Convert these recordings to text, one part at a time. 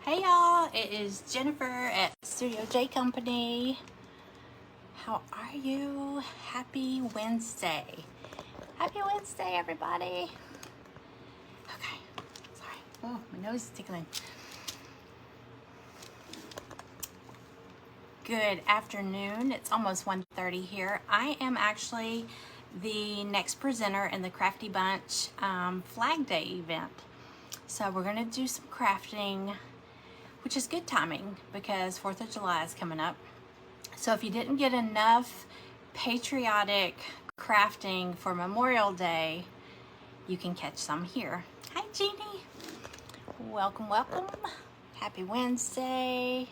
Hey y'all, it is Jennifer at Studio J Company. How are you? Happy Wednesday. Happy Wednesday, everybody. Okay, sorry. Oh, my nose is tickling. Good afternoon. It's almost 1:30 here. I am actually the next presenter in the Crafty Bunch Flag Day event. So we're gonna do some crafting, which is good timing because 4th of July is coming up. So if you didn't get enough patriotic crafting for Memorial Day, you can catch some here. Hi, Jeannie. Welcome, welcome. Happy Wednesday.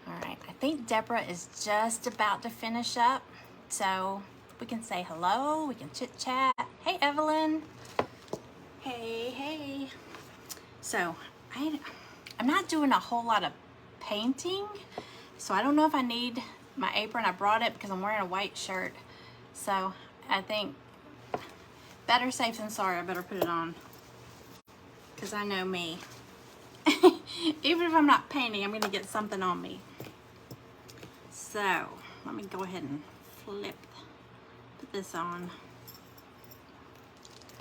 All right, I think Deborah is just about to finish up, so we can say hello, we can chit chat. Hey, Evelyn. Hey. So I'm not doing a whole lot of painting, so I don't know if I need my apron. I brought it because I'm wearing a white shirt, so I think better safe than sorry. I better put it on because I know me. Even if I'm not painting, I'm gonna get something on me. So let me go ahead and put this on.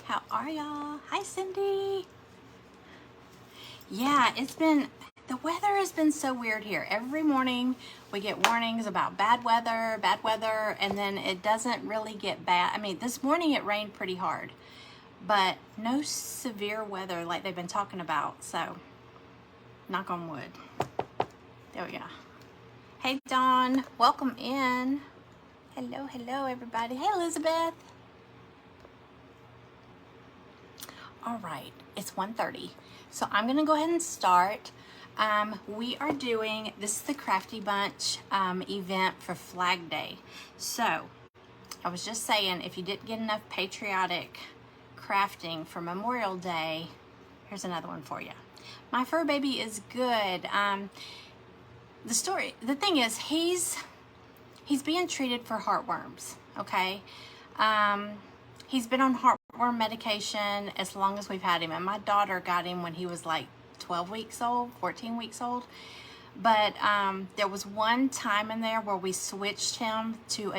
How are y'all? Hi, Cindy. Yeah, the weather has been so weird here. Every morning we get warnings about bad weather, and then it doesn't really get bad. I mean, this morning it rained pretty hard, but no severe weather like they've been talking about, so knock on wood. There we go. Hey, Dawn, welcome in. Hello, everybody. Hey, Elizabeth. All right, it's 1:30, so I'm gonna go ahead and start. We are doing, this is the Crafty Bunch event for Flag Day. So I was just saying, if you didn't get enough patriotic crafting for Memorial Day, here's another one for you. My fur baby is good. The thing is, he's being treated for heartworms, okay? He's been on heartworm medication as long as we've had him, and my daughter got him when he was like 12 weeks old, 14 weeks old. But there was one time in there where we switched him to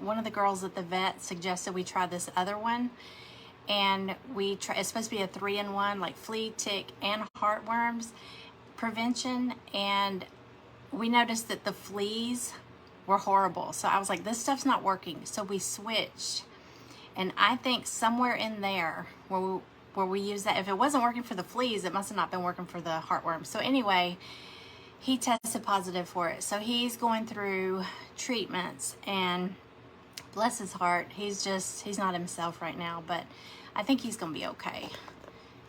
one of the girls at the vet suggested we try this other one. And it's supposed to be a 3-in-1, like flea, tick, and heartworms prevention. And we noticed that the fleas were horrible. So I was like, this stuff's not working. So we switched. And I think somewhere in there where we use that, if it wasn't working for the fleas, it must have not been working for the heartworms. So anyway, he tested positive for it. So he's going through treatments, and bless his heart, he's not himself right now, but I think he's gonna be okay.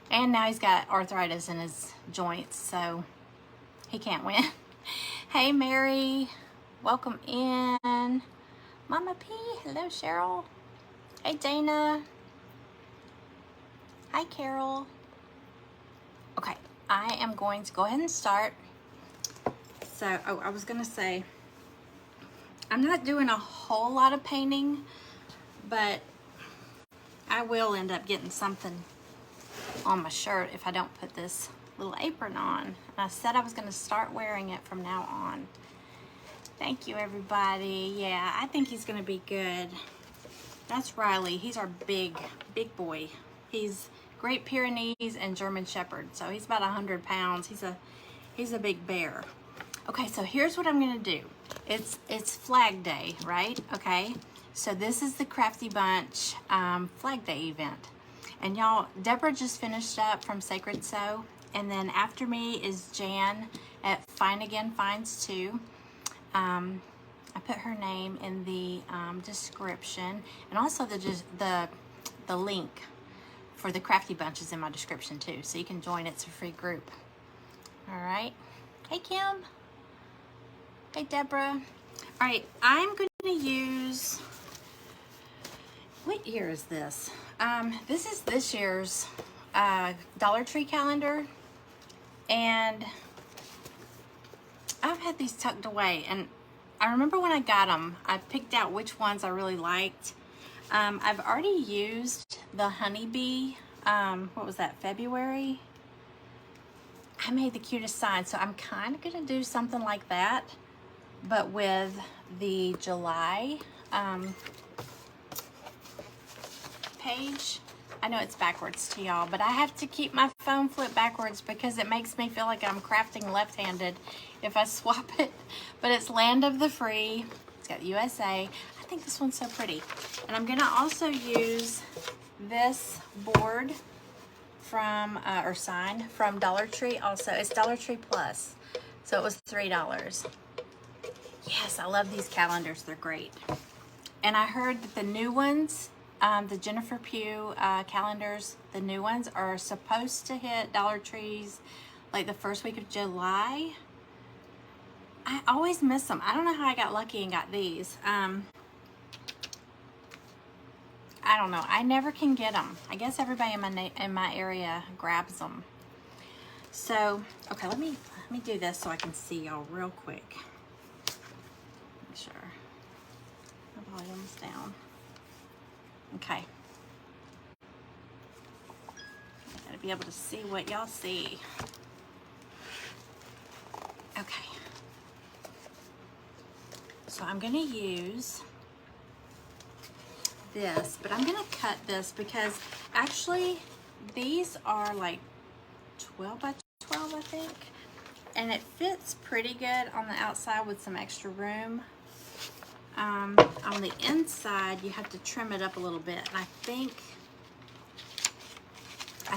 And now he's got arthritis in his joints, so he can't win. Hey, Mary, welcome in. Mama P, hello, Cheryl. Hey, Dana. Hi, Carol. Okay, I am going to go ahead and start. So, I was gonna say, I'm not doing a whole lot of painting, but I will end up getting something on my shirt if I don't put this little apron on. And I said I was gonna start wearing it from now on. Thank you, everybody. Yeah, I think he's gonna be good. That's Riley. He's our big boy. He's Great Pyrenees and German Shepherd, so he's about 100 pounds. He's a big bear. Okay, so here's what I'm gonna do. It's Flag Day, right? Okay, so this is the Crafty Bunch Flag Day event, and y'all, Deborah just finished up from Sacred Sew, and then after me is Jan at Fine Again Finds 2. I put her name in the description, and also the link for the Crafty Bunch is in my description too, so you can join. It's a free group. All right. Hey, Kim. Hey, Deborah. All right, I'm going to use, what year is this? This is this year's Dollar Tree calendar, and I've had these tucked away, and I remember when I got them, I picked out which ones I really liked. I've already used the honeybee, what was that, February? I made the cutest sign, so I'm kind of gonna do something like that, but with the July page. I know it's backwards to y'all, but I have to keep my phone flipped backwards because it makes me feel like I'm crafting left-handed if I swap it. But it's Land of the Free. It's got USA. I think this one's so pretty. And I'm gonna also use this board from, or sign from Dollar Tree also. It's Dollar Tree Plus, so it was $3. Yes, I love these calendars, they're great. And I heard that the new ones, the Jennifer Pugh calendars, the new ones are supposed to hit Dollar Trees like the first week of July. I always miss them. I don't know how I got lucky and got these. I don't know. I never can get them. I guess everybody in my area grabs them. So, okay, let me do this so I can see y'all real quick. Make sure my volume's down. Okay. I gotta be able to see what y'all see. Okay. So I'm gonna use this, but I'm gonna cut this because actually these are like 12 by 12, I think. And it fits pretty good on the outside with some extra room. On the inside, you have to trim it up a little bit. And I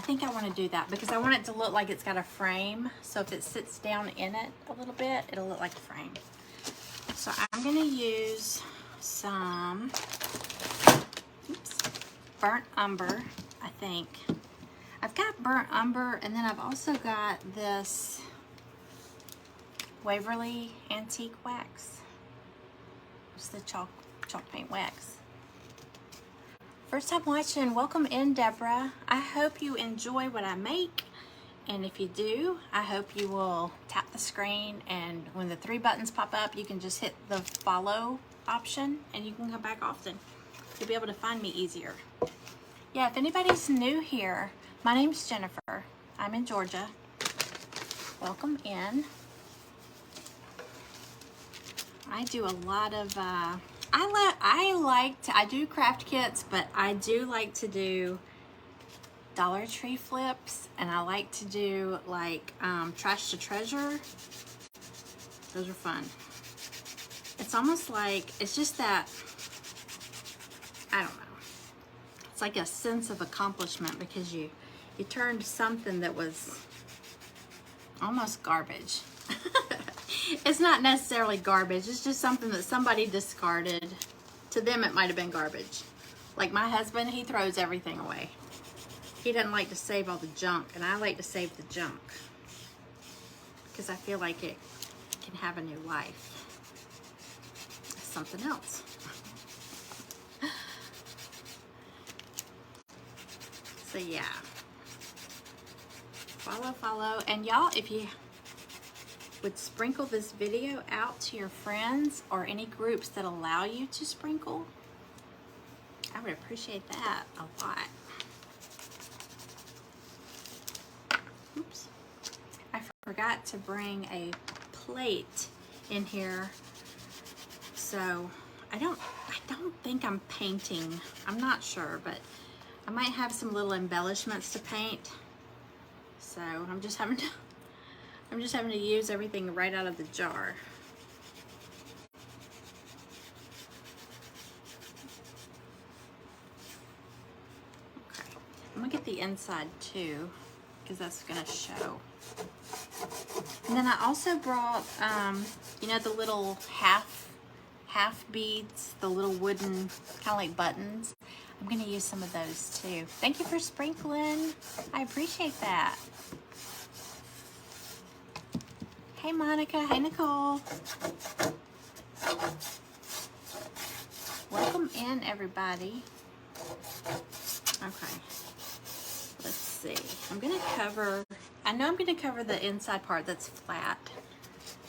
think I want to do that because I want it to look like it's got a frame. So if it sits down in it a little bit, it'll look like a frame. So I'm going to use some burnt umber, I think. I've got burnt umber, and then I've also got this Waverly Antique Wax. It's the chalk paint wax. First time watching, welcome in, Deborah. I hope you enjoy what I make, and if you do, I hope you will tap the screen, and when the 3 buttons pop up, you can just hit the follow option, and you can come back often. You'll be able to find me easier. Yeah, if anybody's new here, my name's Jennifer. I'm in Georgia. Welcome in. I do a lot of, I do craft kits, but I do like to do Dollar Tree flips, and I like to do like trash to treasure. Those are fun. It's almost like, it's just that, I don't know. It's like a sense of accomplishment because you turned something that was almost garbage. It's not necessarily garbage. It's just something that somebody discarded. To them, it might have been garbage. Like my husband, he throws everything away. He doesn't like to save all the junk, and I like to save the junk because I feel like it can have a new life. It's something else. So yeah. Follow. And y'all, if you would sprinkle this video out to your friends or any groups that allow you to sprinkle, I would appreciate that a lot. Oops. I forgot to bring a plate in here. So I don't think I'm painting. I'm not sure, but I might have some little embellishments to paint. So I'm just having to use everything right out of the jar. Okay, I'm gonna get the inside too, because that's gonna show. And then I also brought, you know, the little half beads, the little wooden kind of like buttons. I'm gonna use some of those too. Thank you for sprinkling. I appreciate that. Hey Monica, hey Nicole. Welcome in everybody. Okay, let's see. I'm gonna cover, I know I'm gonna cover the inside part that's flat.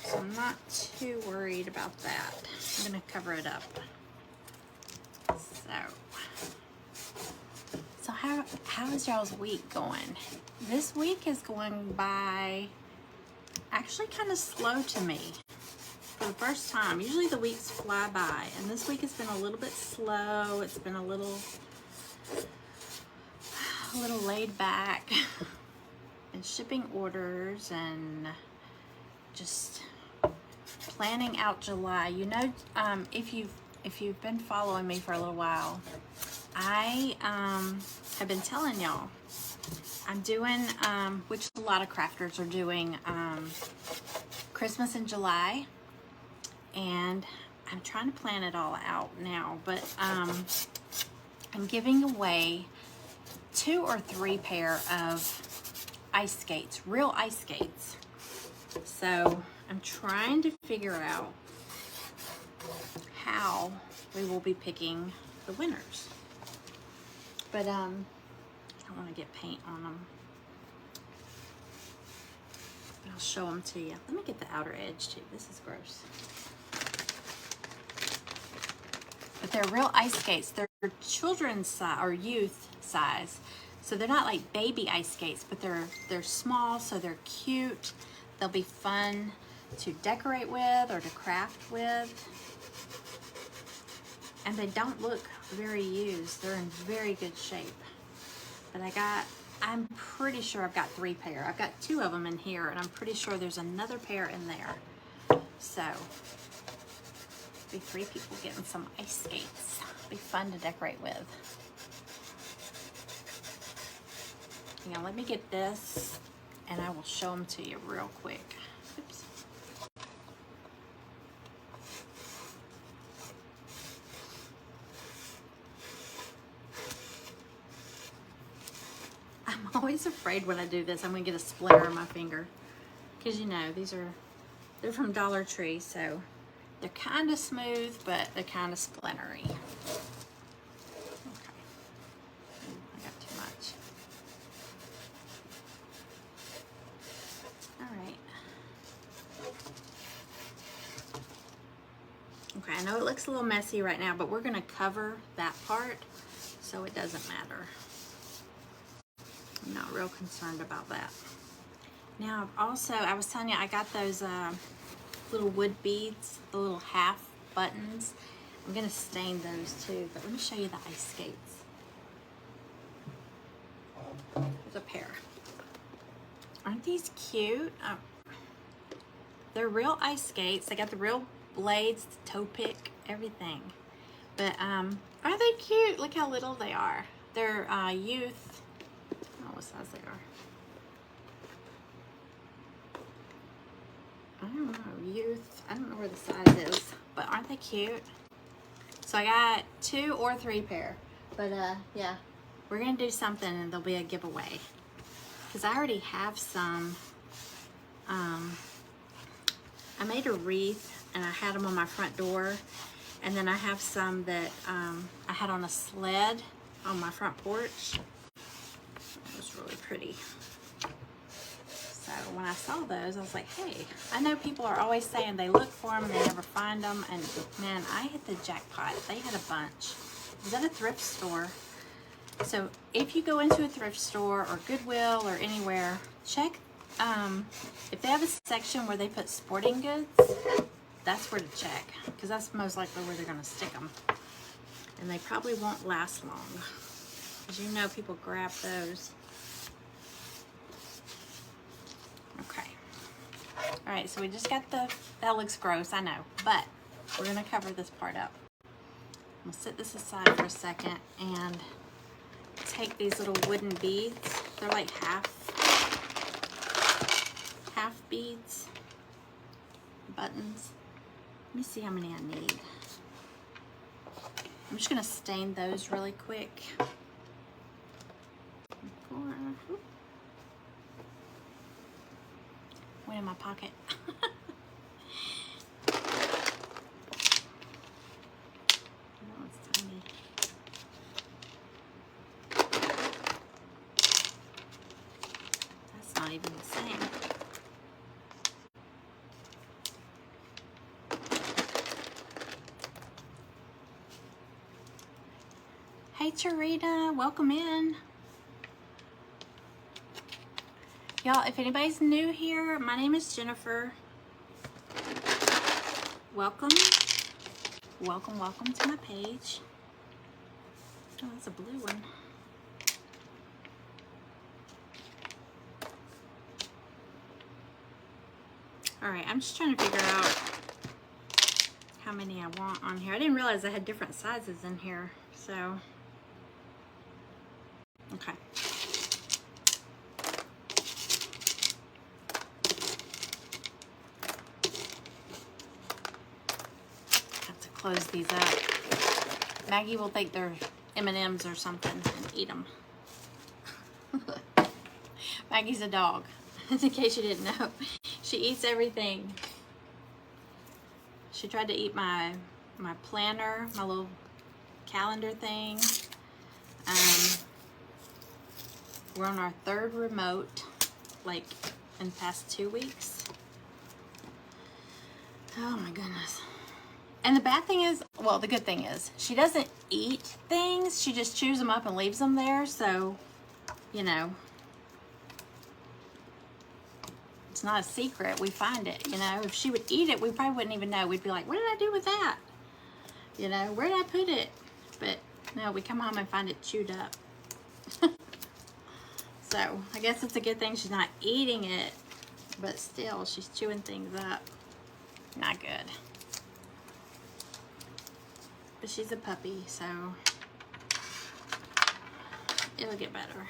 So I'm not too worried about that. I'm gonna cover it up. So How is y'all's week going? This week is going by actually kind of slow to me for the first time. Usually the weeks fly by, and this week has been a little bit slow. It's been a little laid back and shipping orders and just planning out July. You know, if you've been following me for a little while, I have been telling y'all I'm doing, which a lot of crafters are doing, Christmas in July, and I'm trying to plan it all out now, but I'm giving away 2 or 3 pair of ice skates, real ice skates. So I'm trying to figure out how we will be picking the winners. But I don't want to get paint on them. But I'll show them to you. Let me get the outer edge too. This is gross. But they're real ice skates. They're children's size or youth size. So they're not like baby ice skates, but they're small, so they're cute. They'll be fun to decorate with or to craft with. And they don't look very used. They're in very good shape. But I'm pretty sure I've got 3 pair. I've got 2 of them in here, and I'm pretty sure there's another pair in there. So, be 3 people getting some ice skates. Be fun to decorate with. Now let me get this, and I will show them to you real quick. Oops. I'm always afraid when I do this I'm gonna get a splinter in my finger, because you know they're from Dollar Tree, so they're kind of smooth, but they're kind of splintery. Okay, I got too much. All right. Okay, I know it looks a little messy right now, but we're gonna cover that part so it doesn't matter. I'm not real concerned about that. Now, also, I was telling you, I got those little wood beads, the little half buttons. I'm gonna stain those too, but let me show you the ice skates. There's a pair. Aren't these cute? Oh. They're real ice skates. They got the real blades, the toe pick, everything. But aren't they cute? Look how little they are. They're youth. I don't know what size they are. I don't know, youth. I don't know where the size is, but aren't they cute? So I got 2 or 3 pair. But yeah, we're gonna do something and there'll be a giveaway. Because I already have some. I made a wreath and I had them on my front door. And then I have some that I had on a sled on my front porch. It was really pretty. So when I saw those, I was like, hey, I know people are always saying they look for them and they never find them. And man, I hit the jackpot. They had a bunch. It was at a thrift store. So if you go into a thrift store or Goodwill or anywhere, check if they have a section where they put sporting goods, that's where to check, because that's most likely where they're going to stick them. And they probably won't last long, because you know people grab those. Okay. All right, so we just got that looks gross, I know, but we're going to cover this part up. I'm going to set this aside for a second and take these little wooden beads. They're like half beads, buttons. Let me see how many I need. I'm just gonna stain those really quick. Went in my pocket. That's not even the same. Hey Tarita, welcome in. Y'all, if anybody's new here, my name is Jennifer. Welcome. Welcome, welcome to my page. Oh, that's a blue one. All right, I'm just trying to figure out how many I want on here. I didn't realize I had different sizes in here, so. Okay. Have to close these up. Maggie will take their M&Ms or something and eat them. Maggie's a dog, in case you didn't know. She eats everything. She tried to eat my planner, my little calendar thing. We're on our third remote, like in the past 2 weeks. Oh my goodness. And the bad thing is, well, the good thing is, she doesn't eat things. She just chews them up and leaves them there. So, you know, it's not a secret. We find it, you know. If she would eat it, we probably wouldn't even know. We'd be like, what did I do with that? You know, where did I put it? But no, we come home and find it chewed up. So I guess it's a good thing she's not eating it, but still she's chewing things up. Not good. But she's a puppy, so it'll get better.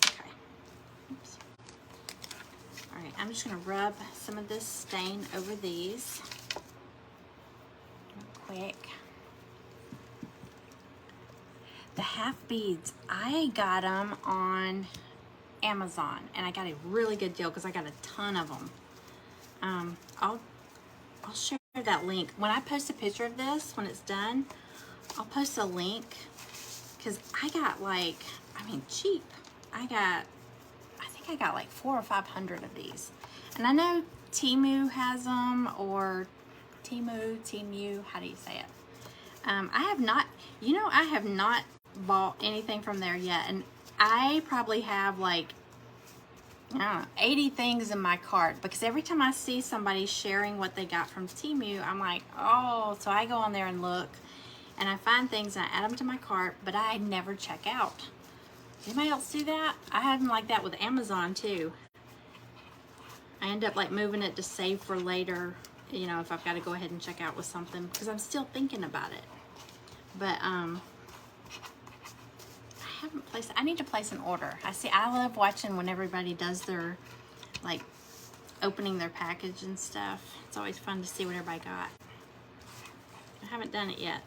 Okay. Oops. All right, I'm just gonna rub some of this stain over these real quick. The half beads, I got them on Amazon, and I got a really good deal because I got a ton of them. I'll share that link when I post a picture of this. When it's done, I'll post a link because I got like, I mean, cheap. I think I got like 400 or 500 of these, and I know Temu has them, or Temu. How do you say it? I have not. You know, I have not bought anything from there yet, and I probably have like, I don't know, 80 things in my cart, because every time I see somebody sharing what they got from Temu, I'm like, oh, so I go on there and look, and I find things and I add them to my cart, but I never check out. Does anybody else do that? I have them like that with Amazon too. I end up like moving it to save for later, you know, if I've got to go ahead and check out with something, because I'm still thinking about it. But I need to place an order. I love watching when everybody does their, like, opening their package and stuff. It's always fun to see what everybody got. I haven't done it yet.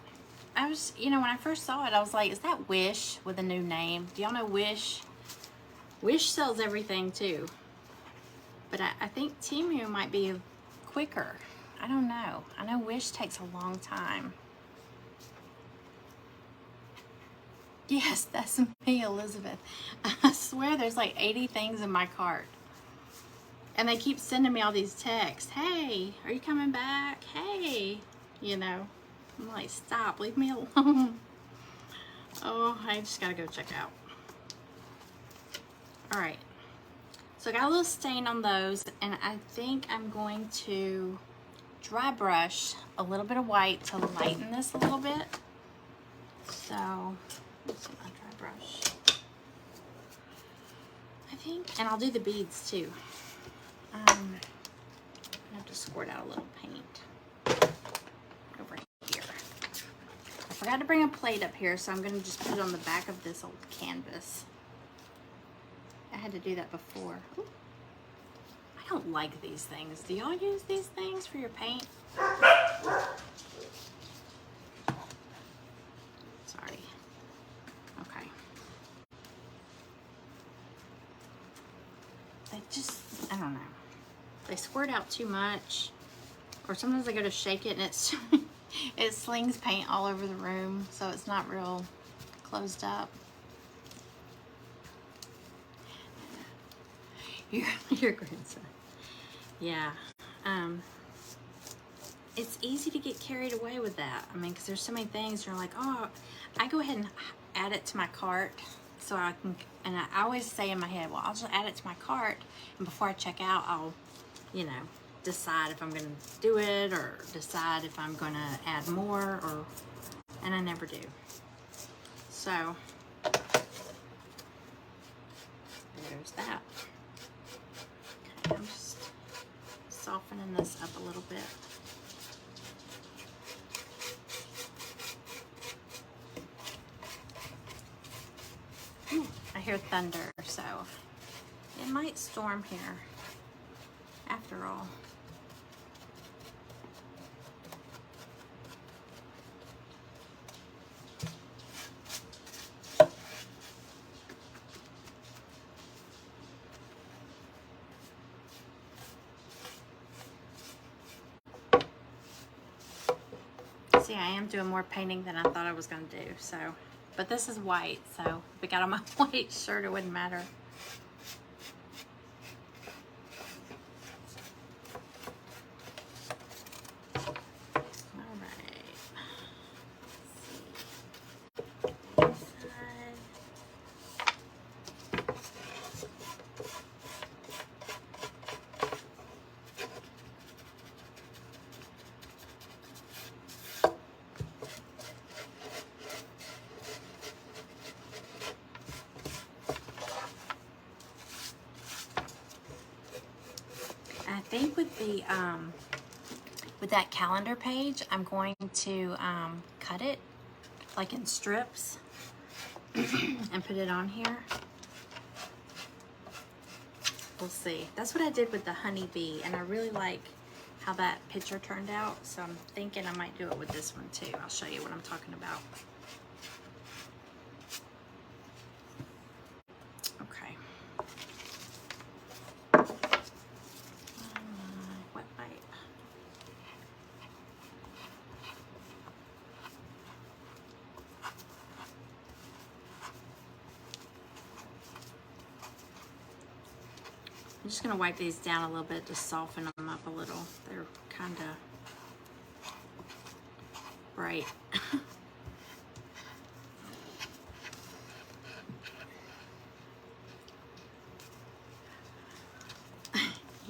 I was, you know, when I first saw it, I was like, is that Wish with a new name? Do y'all know Wish? Wish sells everything too. But I think Temu might be quicker. I don't know. I know Wish takes a long time. Yes, that's me, Elizabeth. I swear there's like 80 things in my cart. And they keep sending me all these texts. Hey, are you coming back? Hey, you know. I'm like, stop, leave me alone. Oh, I just gotta go check out. All right. So I got a little stain on those, and I think I'm going to dry brush a little bit of white to lighten this a little bit. So, let's see my dry brush. I think, and I'll do the beads too. I have to squirt out a little paint over here. I forgot to bring a plate up here, so I'm going to just put it on the back of this old canvas. I had to do that before. Ooh. I don't like these things. Do y'all use these things for your paint? Sorry. Okay. They just, I don't know. They squirt out too much. Or sometimes I go to shake it and it's it slings paint all over the room, so it's not real closed up. Your grandson. Yeah. It's easy to get carried away with that. I mean, because there's so many things, you're like, oh, I go ahead and add it to my cart so I can, and I always say in my head, well, I'll just add it to my cart, and before I check out, I'll, you know, decide if I'm gonna do it or decide if I'm gonna add more, or, and I never do. So there's that. Okay, I'm just softening this up a little bit. Ooh, I hear thunder, so it might storm here after all. See, I am doing more painting than I thought I was going to do, so, but this is white, so if it got on my white shirt, it wouldn't matter. All right. Let's see. Inside. I think with that calendar page, I'm going to cut it like in strips and put it on here. We'll see. That's what I did with the honeybee, and I really like how that picture turned out, so I'm thinking I might do it with this one too. I'll show you what I'm talking about. Okay. Wet wipe. I'm just gonna wipe these down a little bit to soften them up a little. They're kind of bright.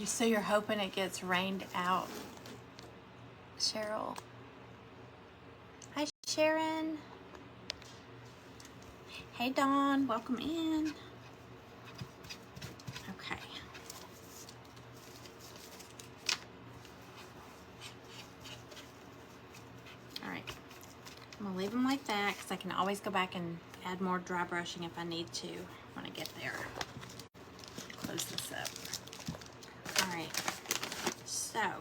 So you're hoping it gets rained out, Cheryl. Hi, Sharon. Hey, Dawn. Welcome in. Okay. All right. I'm gonna leave them like that because I can always go back and add more dry brushing if I need to when I get there. Close this up. All right. So, I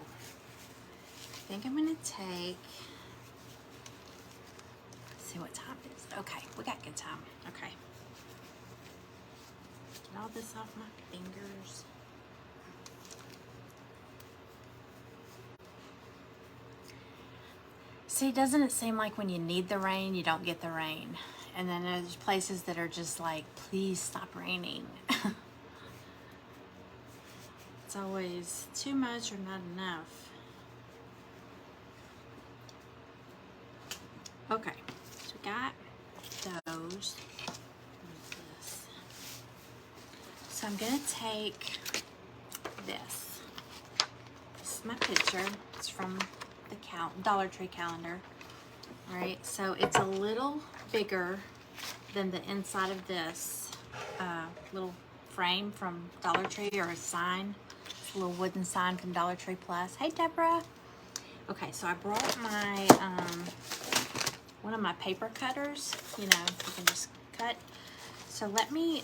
think I'm gonna take, let's see what time it is. Okay, we got good time. Okay. Get all this off my fingers. See, doesn't it seem like when you need the rain, you don't get the rain? And then there's places that are just like, please stop raining. It's always too much or not enough. Okay, so we got those. This. So I'm gonna take this. This is my picture. It's from the Dollar Tree calendar. All right, so it's a little bigger than the inside of this little frame from Dollar Tree, or a sign. It's a little wooden sign from Dollar Tree Plus. Hey, Deborah. Okay, so I brought my one of my paper cutters. You know, you can just cut. So let me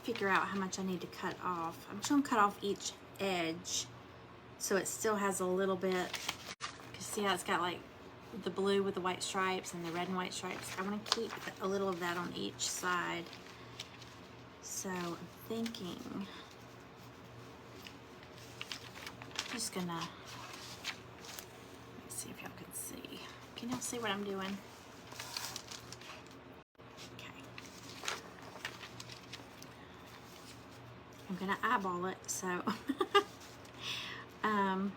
figure out how much I need to cut off. I'm just gonna cut off each edge so it still has a little bit. Cause see how it's got like the blue with the white stripes and the red and white stripes. I want to keep a little of that on each side. So I'm thinking, I'm just gonna, let me see if y'all can see. Can y'all see what I'm doing? Okay. I'm gonna eyeball it, so I'm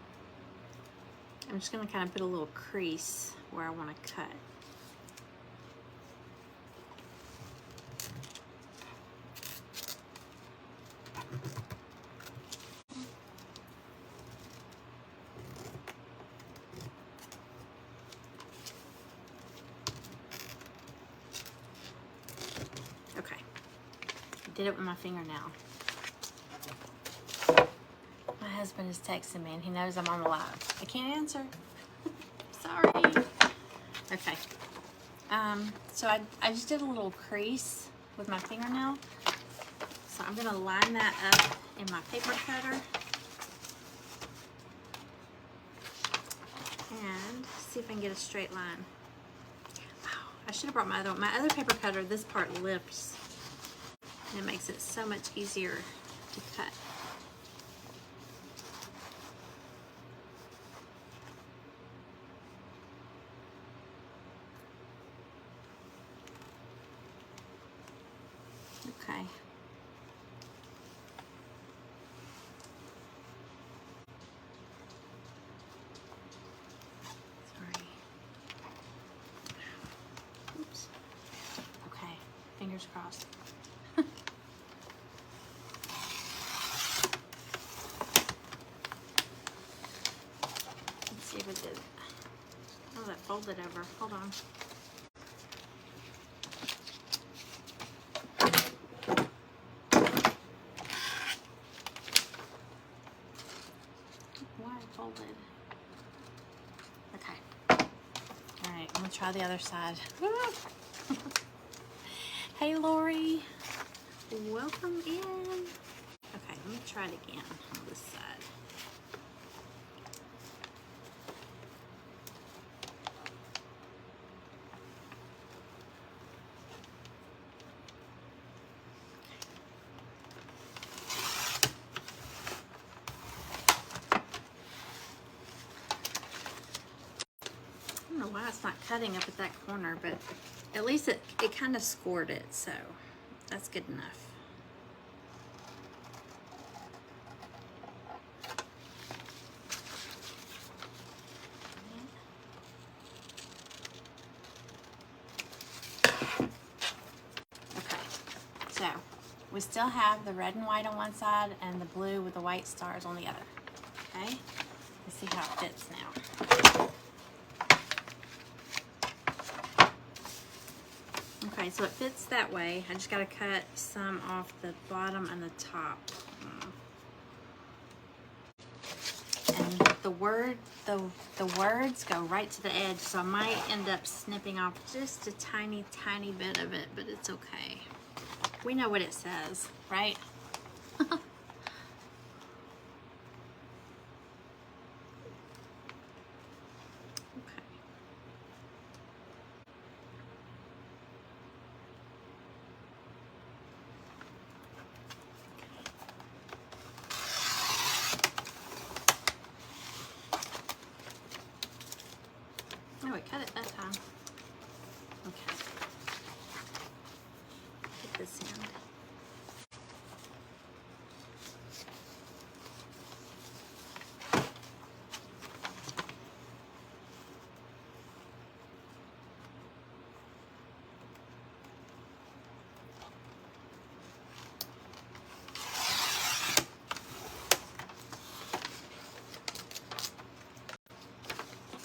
just gonna kind of put a little crease where I want to cut. did it with my fingernail. My husband is texting me and he knows I'm on the live. I can't answer. Sorry. Okay. So I just did a little crease with my fingernail. So I'm gonna line that up in my paper cutter. And see if I can get a straight line. Oh, I should have brought my other paper cutter. This part lifts and it makes it so much easier to cut. Okay. Sorry. Oops. Okay, fingers crossed. Let's see if it did. Oh, that folded over. Hold on. Why it folded? Okay. All right, I'm gonna try the other side. Hey, Lori. Welcome in. Okay, let me try it again on this side. I don't know why it's not cutting up at that corner, but at least it kind of scored it, so that's good enough. Okay, so we still have the red and white on one side and the blue with the white stars on the other. Okay, let's see how it fits now. Okay, so it fits that way. I just got to cut some off the bottom and the top. And the words go right to the edge, so I might end up snipping off just a tiny, tiny bit of it, but it's okay. We know what it says, right? Oh, it cut it that time. Okay. Get this in.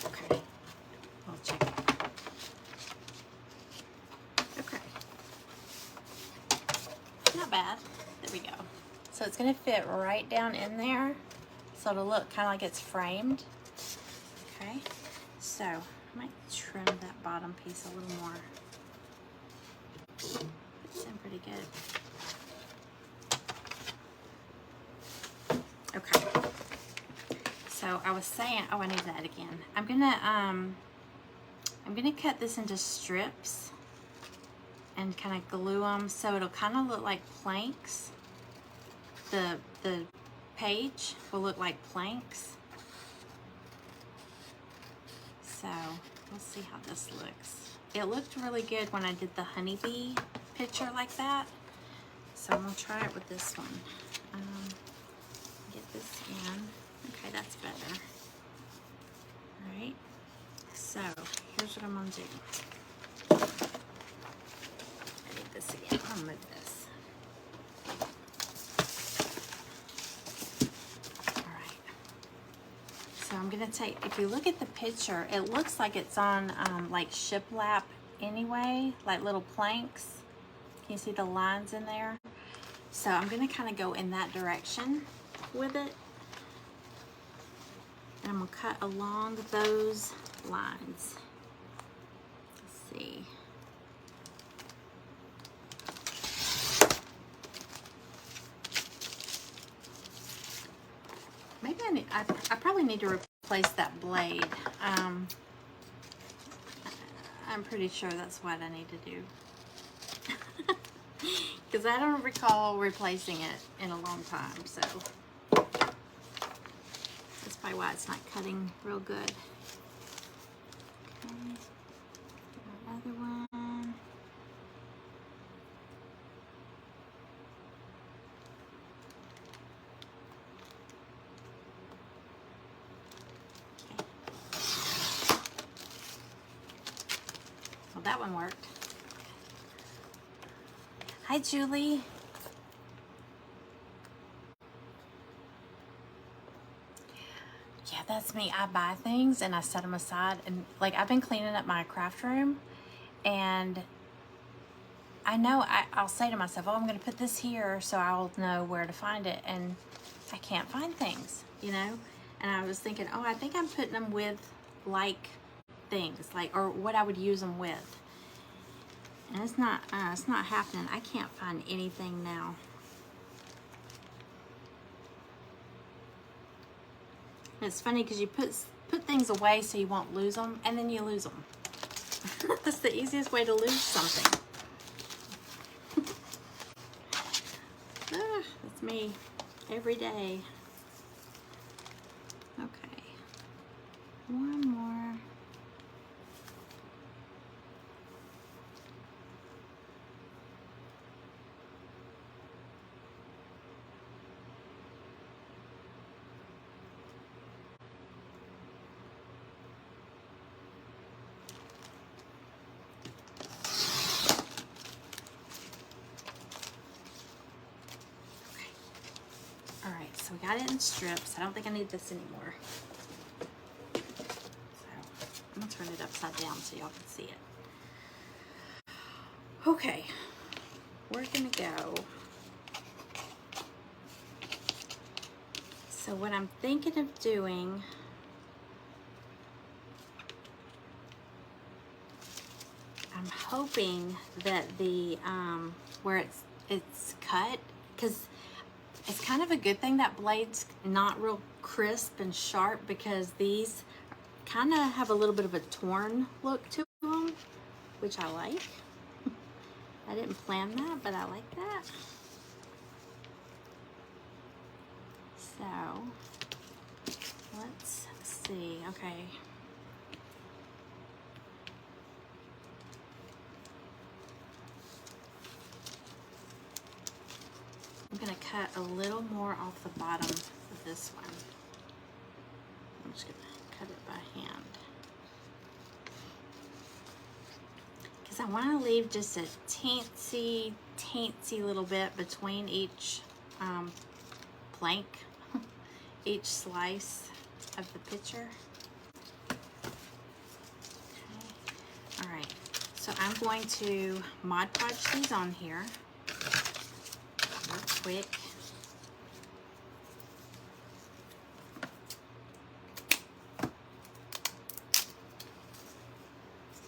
Okay. I'll check it. Okay. Not bad. There we go. So it's going to fit right down in there. So it'll look kind of like it's framed. Okay. So I might trim that bottom piece a little more. It's in pretty good. Okay. So I was saying, oh, I need that again. I'm gonna cut this into strips and kind of glue them so it'll kind of look like planks. The page will look like planks. So we'll see how this looks. It looked really good when I did the honeybee picture like that. So I'm gonna try it with this one. Get this in. Okay, that's better. All right. So here's what I'm gonna do. I need this again. I'll move this. All right. So I'm gonna take. If you look at the picture, it looks like it's on like shiplap anyway, like little planks. Can you see the lines in there? So I'm gonna kind of go in that direction with it. And I'm gonna cut along those lines. Let's see. Maybe I probably need to replace that blade. I'm pretty sure that's what I need to do. Because I don't recall replacing it in a long time, so that's probably why it's not cutting real good. Okay, another one. Okay. Well, that one worked. Hi, Julie. Yeah, that's me. I buy things and I set them aside, and like I've been cleaning up my craft room, and I know I'll say to myself, oh, I'm going to put this here so I'll know where to find it, and I can't find things, you know? And I was thinking, oh, I think I'm putting them with like things, like, or what I would use them with. And it's not happening. I can't find anything now. And it's funny because you put things away so you won't lose them, and then you lose them. That's the easiest way to lose something. That's me every day. Okay, one more. Alright, so we got it in strips. I don't think I need this anymore. So I'm going to turn it upside down so y'all can see it. Okay, we're going to go. So what I'm thinking of doing, I'm hoping that the, where it's cut, because it's kind of a good thing that blade's not real crisp and sharp, because these kind of have a little bit of a torn look to them, which I like. I didn't plan that, but I like that. So let's see. Okay. I'm going to cut a little more off the bottom of this one. I'm just going to cut it by hand. Because I want to leave just a teensy little bit between each plank, each slice of the picture. Okay. All right, so I'm going to Mod Podge these on here. Quick.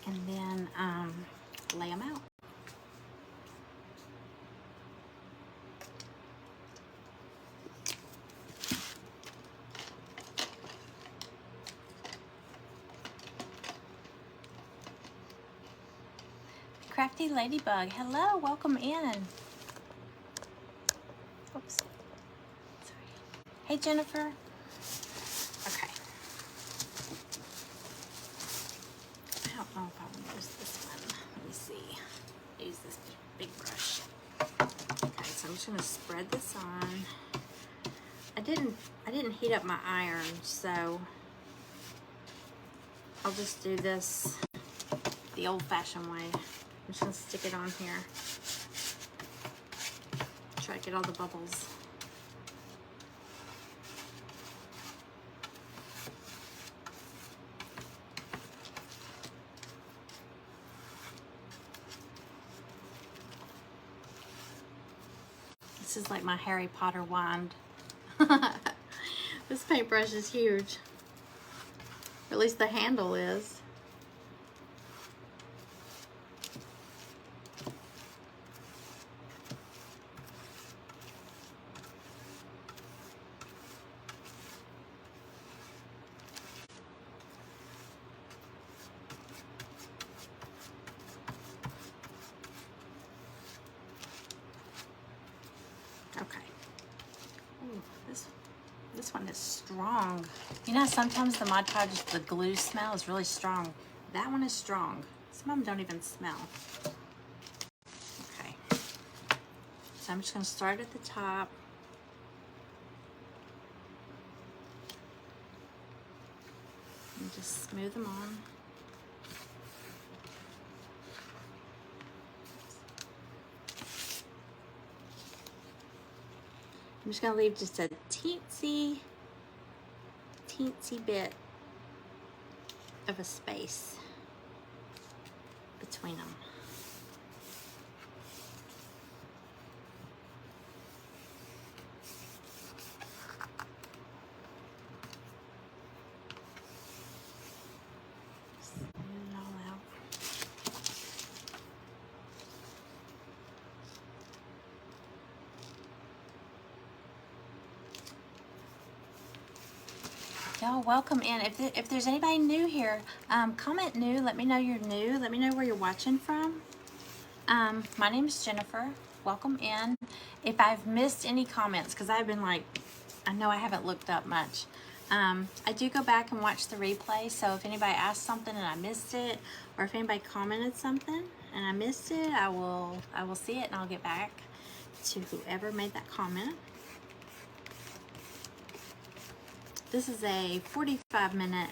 And then lay them out. Crafty Ladybug, hello, welcome in. Oops. Sorry. Hey, Jennifer. Okay. I don't know if I want to use this one. Let me see. Use this big brush. Okay, so I'm just going to spread this on. I didn't heat up my iron, so I'll just do this the old-fashioned way. I'm just going to stick it on here. Try to get all the bubbles. This is like my Harry Potter wand. This paintbrush is huge. Or at least the handle is. Okay. Ooh, this one is strong. You know, sometimes the Mod Podge, the glue smell is really strong. That one is strong. Some of them don't even smell. Okay. So I'm just going to start at the top. And just smooth them on. I'm just gonna leave just a teensy bit of a space between them. Smooth it all out. Y'all, welcome in. If there's anybody new here, comment new. Let me know you're new. Let me know where you're watching from. My name is Jennifer. Welcome in. If I've missed any comments, because I've been like, I know I haven't looked up much. I do go back and watch the replay, so if anybody asked something and I missed it, or if anybody commented something and I missed it, I will see it and I'll get back to whoever made that comment. This is a 45-minute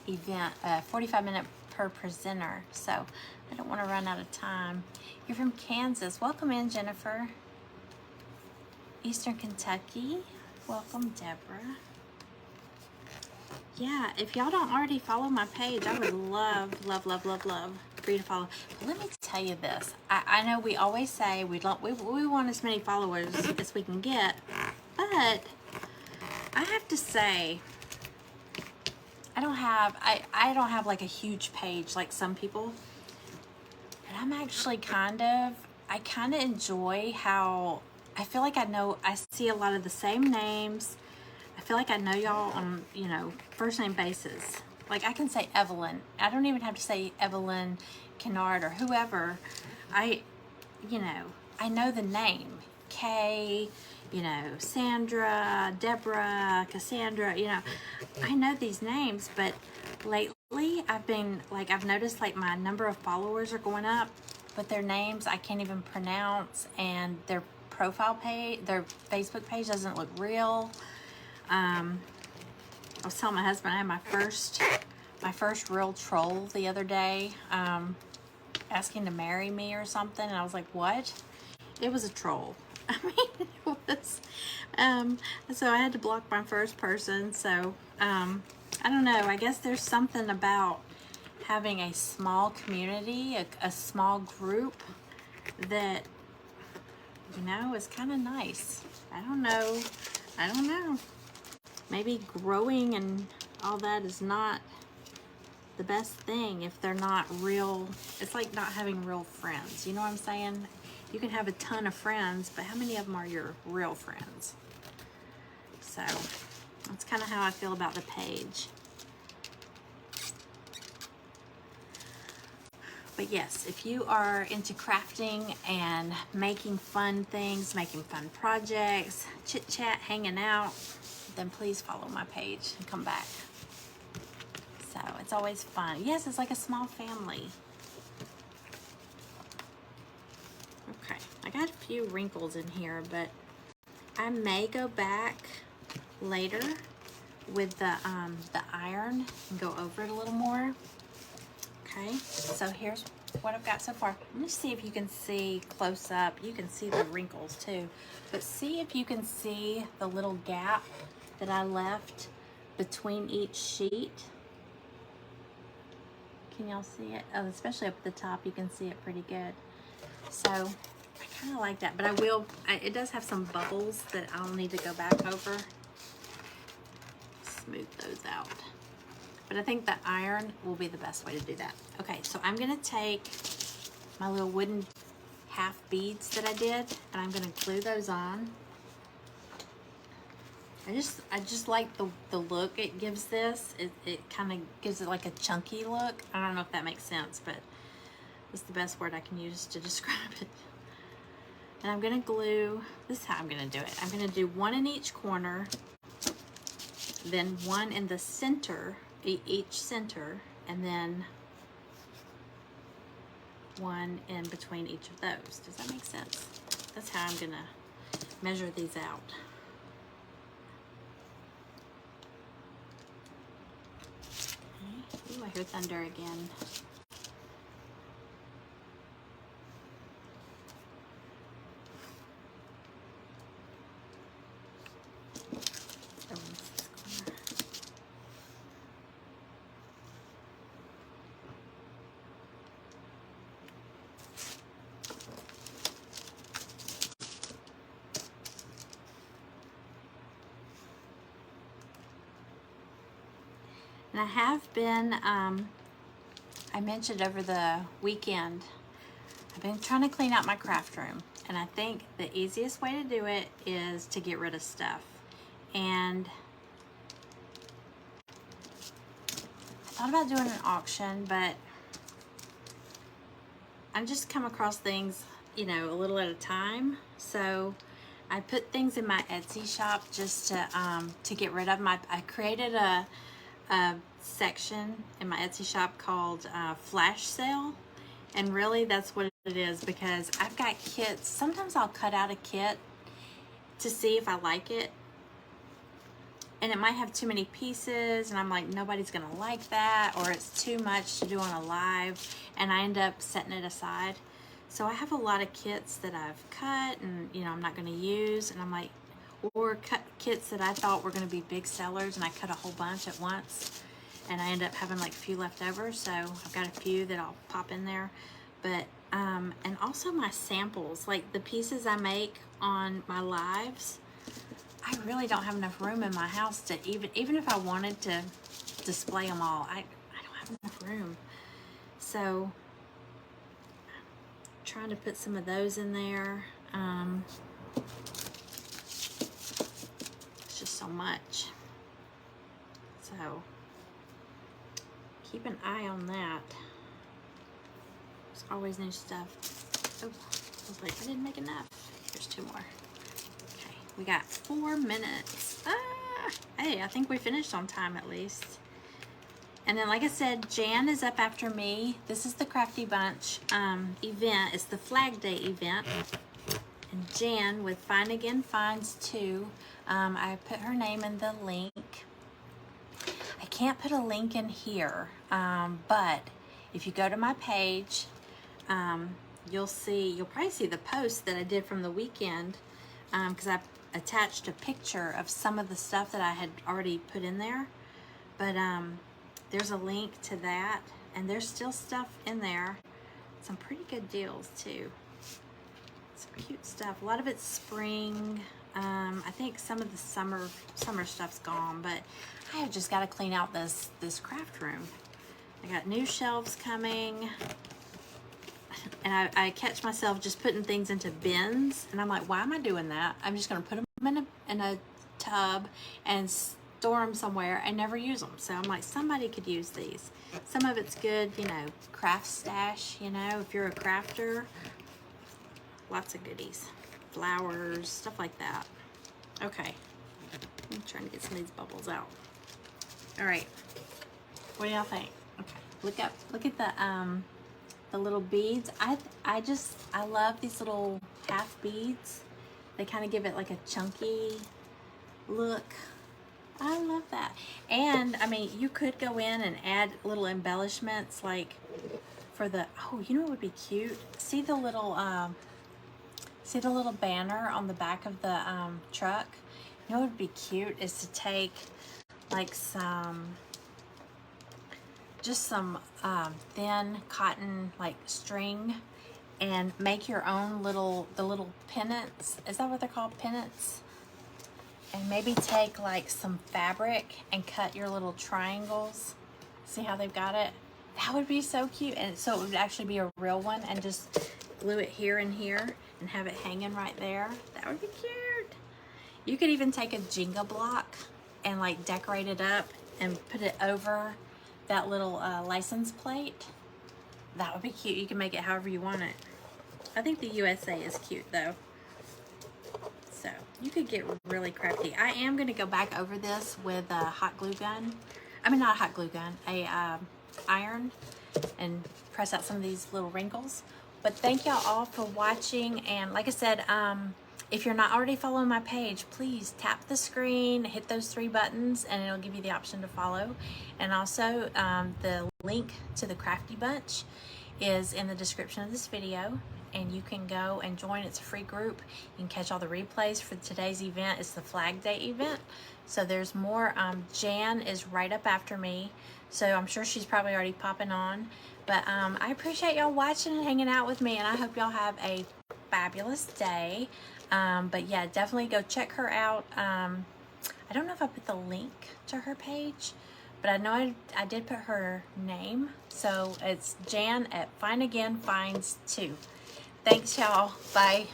event, 45-minute per presenter, so I don't want to run out of time. You're from Kansas. Welcome in, Jennifer. Eastern Kentucky. Welcome, Deborah. Yeah, if y'all don't already follow my page, I would love for you to follow. But let me tell you this. I know we always say we want as many followers as we can get, but I have to say, I don't have like a huge page like some people, but I'm actually I kind of enjoy how I feel like I see a lot of the same names. I feel like I know y'all on, you know, first name basis. Like I can say Evelyn. I don't even have to say Evelyn Kennard or whoever. I know the name. Kay, you know, Sandra, Deborah, Cassandra, you know, I know these names, but lately I've noticed like my number of followers are going up, but their names I can't even pronounce, and their profile page, their Facebook page doesn't look real. I was telling my husband I had my first real troll the other day, asking to marry me or something, and I was like, what? It was a troll. I mean, it was, so I had to block my first person. So, I don't know. I guess there's something about having a small community, a small group that, you know, is kind of nice. I don't know. Maybe growing and all that is not the best thing if they're not real. It's like not having real friends. You know what I'm saying? You can have a ton of friends, but how many of them are your real friends? So that's kind of how I feel about the page. But yes, if you are into crafting and making fun things, making fun projects, chit chat, hanging out, then please follow my page and come back. So it's always fun. Yes, it's like a small family. Okay, I got a few wrinkles in here, but I may go back later with the iron and go over it a little more. Okay, so here's what I've got so far. Let me see if you can see close up. You can see the wrinkles too, but see if you can see the little gap that I left between each sheet. Can y'all see it? Oh, especially up at the top, you can see it pretty good. So I kind of like that, but it does have some bubbles that I'll need to go back over. Smooth those out. But I think the iron will be the best way to do that. Okay, so I'm gonna take my little wooden half beads that I did, and I'm gonna glue those on. I just like the look it gives this. It kind of gives it like a chunky look. I don't know if that makes sense, but it's the best word I can use to describe it. And I'm gonna glue, this is how I'm gonna do it. I'm gonna do one in each corner, then one in the center, each center, and then one in between each of those. Does that make sense? That's how I'm gonna measure these out. Okay. Ooh, I hear thunder again. And I have been, I mentioned over the weekend, I've been trying to clean out my craft room. And I think the easiest way to do it is to get rid of stuff. And I thought about doing an auction, but I just come across things, you know, a little at a time. So I put things in my Etsy shop just to get rid of my, I created a section in my Etsy shop called flash sale, and really that's what it is, because I've got kits. Sometimes I'll cut out a kit to see if I like it, and it might have too many pieces, and I'm like, nobody's gonna like that, or it's too much to do on a live, and I end up setting it aside. So I have a lot of kits that I've cut and, you know, I'm not gonna use, and I'm like, or cut kits that I thought were gonna be big sellers, and I cut a whole bunch at once, and I end up having like a few left over. So I've got a few that I'll pop in there. But and also my samples, like the pieces I make on my lives, I really don't have enough room in my house to even if I wanted to display them all, I don't have enough room. So I'm trying to put some of those in there. It's just so much. So keep an eye on that. There's always new stuff. Oh, I was like, I didn't make enough. Here's two more. Okay, we got 4 minutes. Hey, I think we finished on time at least. And then, like I said, Jan is up after me. This is the Crafty Bunch event. It's the Flagday event. And Jan with Fine Again Finds 2. I put her name in the link. I can't put a link in here, but if you go to my page, you'll probably see the post that I did from the weekend, because I attached a picture of some of the stuff that I had already put in there. But there's a link to that, and there's still stuff in there. Some pretty good deals too. Some cute stuff. A lot of it's spring. I think some of the summer stuff's gone, but I have just got to clean out this craft room. I got new shelves coming, and I catch myself just putting things into bins, and I'm like, why am I doing that? I'm just going to put them in a tub and store them somewhere and never use them. So I'm like, somebody could use these. Some of it's good, you know, craft stash, you know, if you're a crafter. Lots of goodies. Flowers, stuff like that. Okay. I'm trying to get some of these bubbles out. All right. What do y'all think? Okay. Look at the little beads. I love these little half beads. They kind of give it like a chunky look. I love that. And I mean, you could go in and add little embellishments, like for the, oh, you know what would be cute? See the little banner on the back of the truck? You know what would be cute is to take like some thin cotton like string and make your own the little pennants. Is that what they're called, pennants? And maybe take like some fabric and cut your little triangles. See how they've got it? That would be so cute. And so it would actually be a real one, and just glue it here and here and have it hanging right there. That would be cute. You could even take a Jenga block and like decorate it up and put it over that little license plate. That would be cute. You can make it however you want it. I think the USA is cute though. So you could get really crafty. I am going to go back over this with a hot glue gun. I mean, not a hot glue gun, a iron, and press out some of these little wrinkles. But thank y'all all for watching. And like I said, if you're not already following my page, please tap the screen, hit those 3 buttons, and it'll give you the option to follow. And also the link to the Crafty Bunch is in the description of this video, and you can go and join. It's a free group. You can catch all the replays for today's event. It's the Flag Day event. So there's more. Jan is right up after me, so I'm sure she's probably already popping on. But I appreciate y'all watching and hanging out with me, and I hope y'all have a fabulous day. But yeah, definitely go check her out. I don't know if I put the link to her page, but I know I did put her name. So it's Jan at Fine Again Finds 2. Thanks, y'all. Bye.